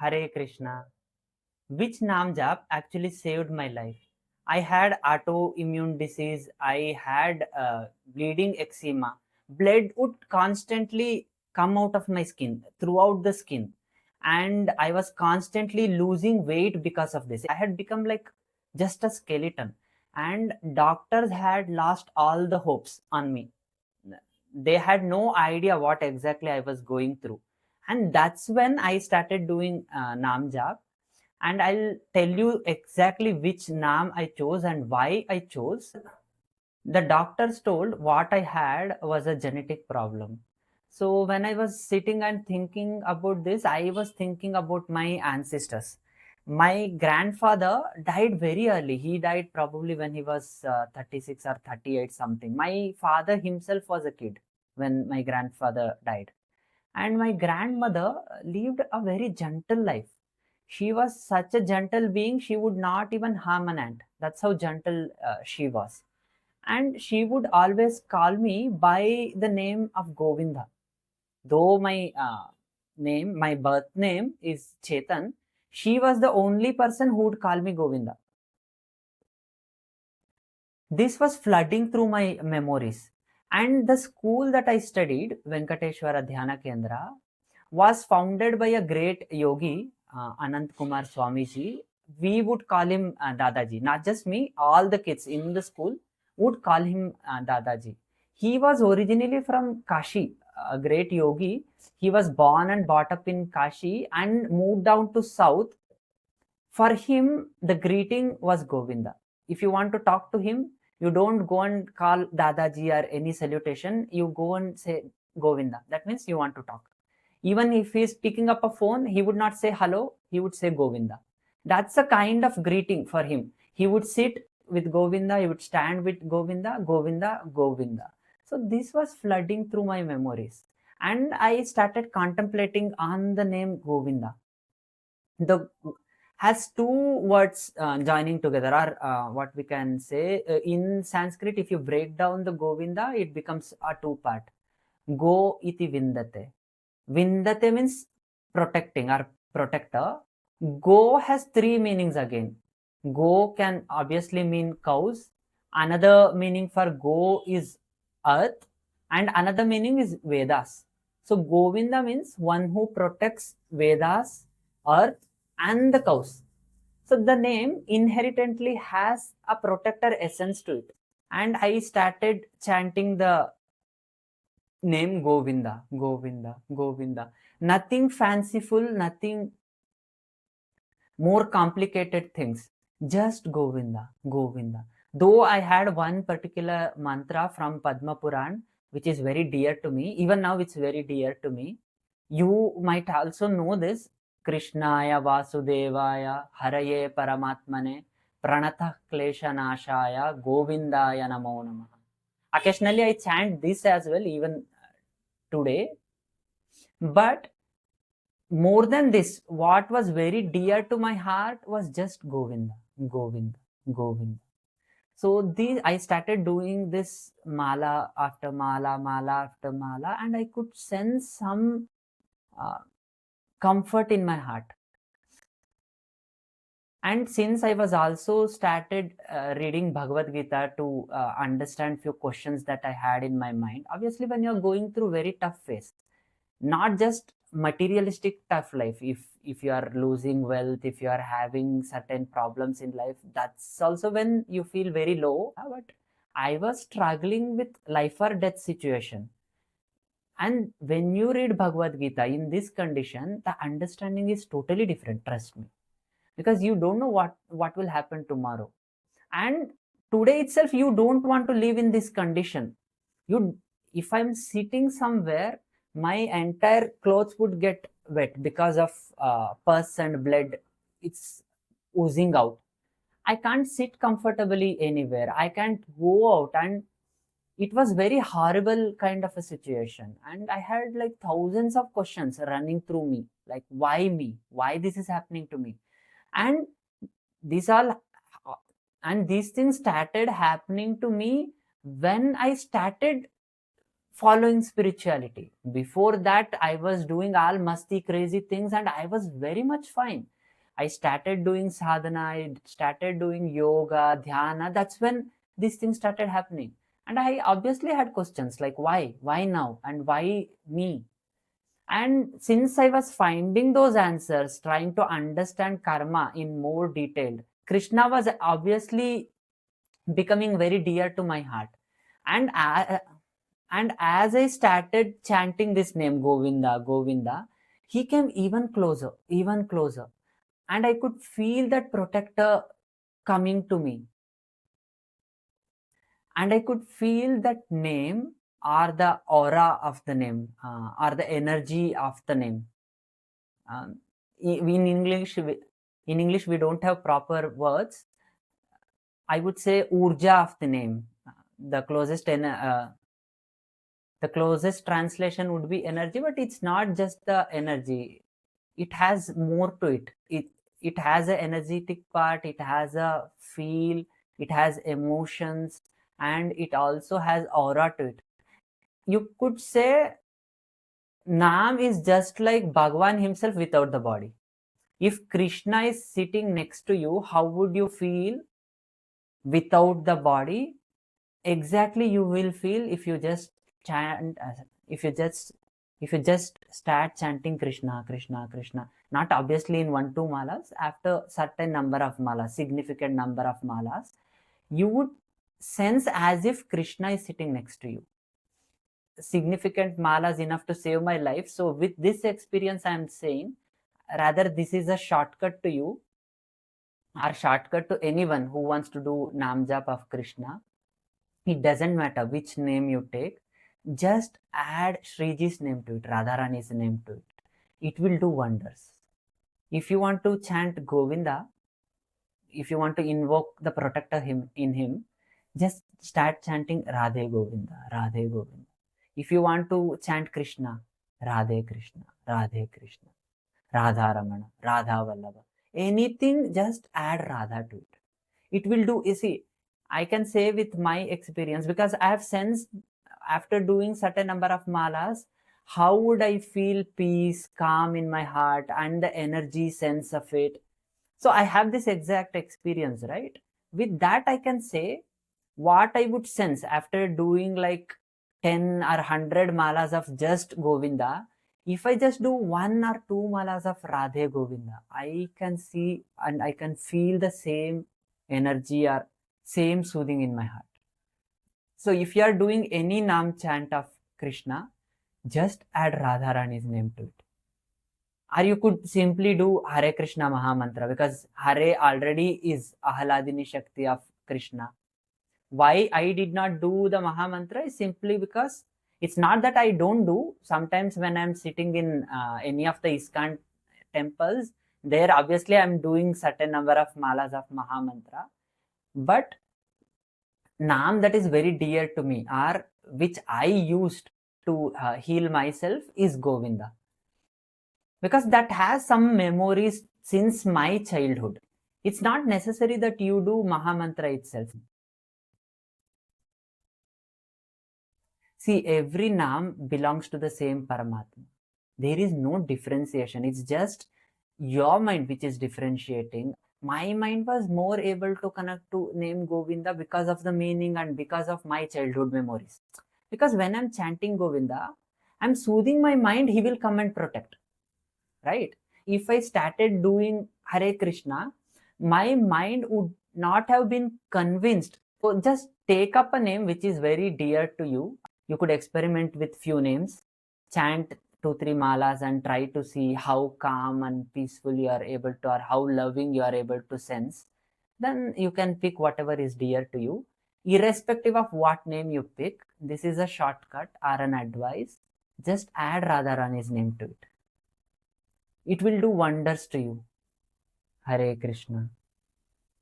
Hare Krishna. Which Naam Jaap actually saved my life? I had autoimmune disease. I had bleeding eczema. Blood would constantly come out of my skin, throughout the skin. And I was constantly losing weight because of this. I had become like just a skeleton. And doctors had lost all the hopes on me. They had no idea what exactly I was going through. And that's when I started doing Naam Jaap, and I'll tell you exactly which Naam I chose and why I chose. The doctors told what I had was a genetic problem. So when I was sitting and thinking about this, I was thinking about my ancestors. My grandfather died very early. He died probably when he was 36 or 38 something. My father himself was a kid when my grandfather died. And my grandmother lived a very gentle life. She was such a gentle being, she would not even harm an ant. That's how gentle she was. And she would always call me by the name of Govinda. Though my birth name is Chetan, she was the only person who would call me Govinda. This was flooding through my memories. And the school that I studied, Venkateshwara Dhyana Kendra, was founded by a great yogi, Anant Kumar Swamiji. We would call him Dadaji. Not just me, all the kids in the school would call him Dadaji. He was originally from Kashi, a great yogi. He was born and brought up in Kashi and moved down to South. For him, the greeting was Govinda. If you want to talk to him, you don't go and call Dadaji or any salutation. You go and say Govinda. That means you want to talk. Even if he's picking up a phone, he would not say hello, he would say Govinda. That's a kind of greeting for him. He would sit with Govinda, he would stand with Govinda, Govinda, Govinda. So this was flooding through my memories. And I started contemplating on the name Govinda. The has two words joining together, or what we can say in Sanskrit. If you break down the Govinda, it becomes a two part. Go iti vindate. Vindate means protecting or protector. Go has three meanings again. Go can obviously mean cows. Another meaning for go is earth, and another meaning is Vedas. So Govinda means one who protects Vedas, earth, and the cows. So the name inherently has a protector essence to it. And I started chanting the name Govinda, Govinda, Govinda. Nothing fanciful, nothing more complicated things. Just Govinda, Govinda. Though I had one particular mantra from Padma Puran, which is very dear to me, even now it's very dear to me. You might also know this. Krishnaya Vasudevaya Haraye Paramatmane Pranatha Kleshanashaya Govindaya Namo Namaha. Occasionally I chant this as well, even today. But more than this, what was very dear to my heart was just Govinda, Govinda, Govinda. So I started doing this mala after mala, mala after mala, and I could sense some uh, comfort in my heart. And since I was also started reading Bhagavad Gita to understand few questions that I had in my mind. Obviously, when you're going through very tough phase, not just materialistic tough life, if you are losing wealth, if you are having certain problems in life, that's also when you feel very low. But I was struggling with life or death situation. And when you read Bhagavad Gita in this condition, the understanding is totally different, trust me, because you don't know what will happen tomorrow. And today itself you don't want to live in this condition. You If I'm sitting somewhere, my entire clothes would get wet because of pus and blood. It's oozing out. I can't sit comfortably anywhere. I can't go out. And it was very horrible kind of a situation. And I had like thousands of questions running through me, like why me, why this is happening to me. And these all and these things started happening to me when I started following spirituality. Before that, I was doing all musty, crazy things, and I was very much fine. I started doing sadhana, I started doing yoga, dhyana. That's when these things started happening. And I obviously had questions like, why? Why now? And why me? And since I was finding those answers, trying to understand karma in more detail, Krishna was obviously becoming very dear to my heart. And and as I started chanting this name, Govinda, Govinda, he came even closer. And I could feel that protector coming to me. And I could feel that name or the aura of the name or the energy of the name. Um, in English, we don't have proper words. I would say urja of the name. The the closest translation would be energy, but it's not just the energy. It has more to it. It has an energetic part, it has a feel, it has emotions, and it also has aura to it. You could say Naam is just like Bhagwan himself without the body. If Krishna is sitting next to you, how would you feel without the body? Exactly you will feel if you just chant, if you just if you just start chanting Krishna, Krishna, Krishna. Not obviously in 1 2 malas. After certain number of malas, significant number of malas, you would sense as if Krishna is sitting next to you. Significant malas enough to save my life. So with this experience, I am saying rather this is a shortcut to you, or shortcut to anyone who wants to do Nam Jap of Krishna. It doesn't matter which name you take, just add Sriji's name to it, Radharani's name to it. It will do wonders. If you want to chant Govinda, if you want to invoke the protector in him, just start chanting Radhe Govinda, Radhe Govinda. If you want to chant Krishna, Radhe Krishna, Radhe Krishna, Radha Ramana, Radha Vallabha. Anything, just add Radha to it. It will do. You see, I can say with my experience, because I have sensed after doing certain number of malas, how would I feel peace, calm in my heart, and the energy sense of it. So I have this exact experience, right? With that, I can say what I would sense after doing like 10 or 100 malas of just Govinda. If I just do 1 or 2 malas of Radhe Govinda, I can see and I can feel the same energy or same soothing in my heart. So if you are doing any Nam chant of Krishna, just add Radharani's name to it. Or you could simply do Hare Krishna Mahamantra, because Hare already is Ahladini Shakti of Krishna. Why I did not do the Mahamantra is simply because it's not that I don't do. Sometimes when I'm sitting in any of the ISKCON temples, there obviously I'm doing certain number of malas of Mahamantra. But Naam that is very dear to me, or which I used to heal myself, is Govinda. Because that has some memories since my childhood. It's not necessary that you do Mahamantra itself. See, every Naam belongs to the same Paramatma. There is no differentiation. It's just your mind which is differentiating. My mind was more able to connect to name Govinda because of the meaning and because of my childhood memories. Because when I'm chanting Govinda, I'm soothing my mind, he will come and protect. Right? If I started doing Hare Krishna, my mind would not have been convinced. So just take up a name which is very dear to you. You could experiment with few names, chant 2 3 malas and try to see how calm and peaceful you are able to, or how loving you are able to sense. Then you can pick whatever is dear to you. Irrespective of what name you pick, this is a shortcut or an advice. Just add Radharani's name to it. It will do wonders to you. Hare Krishna.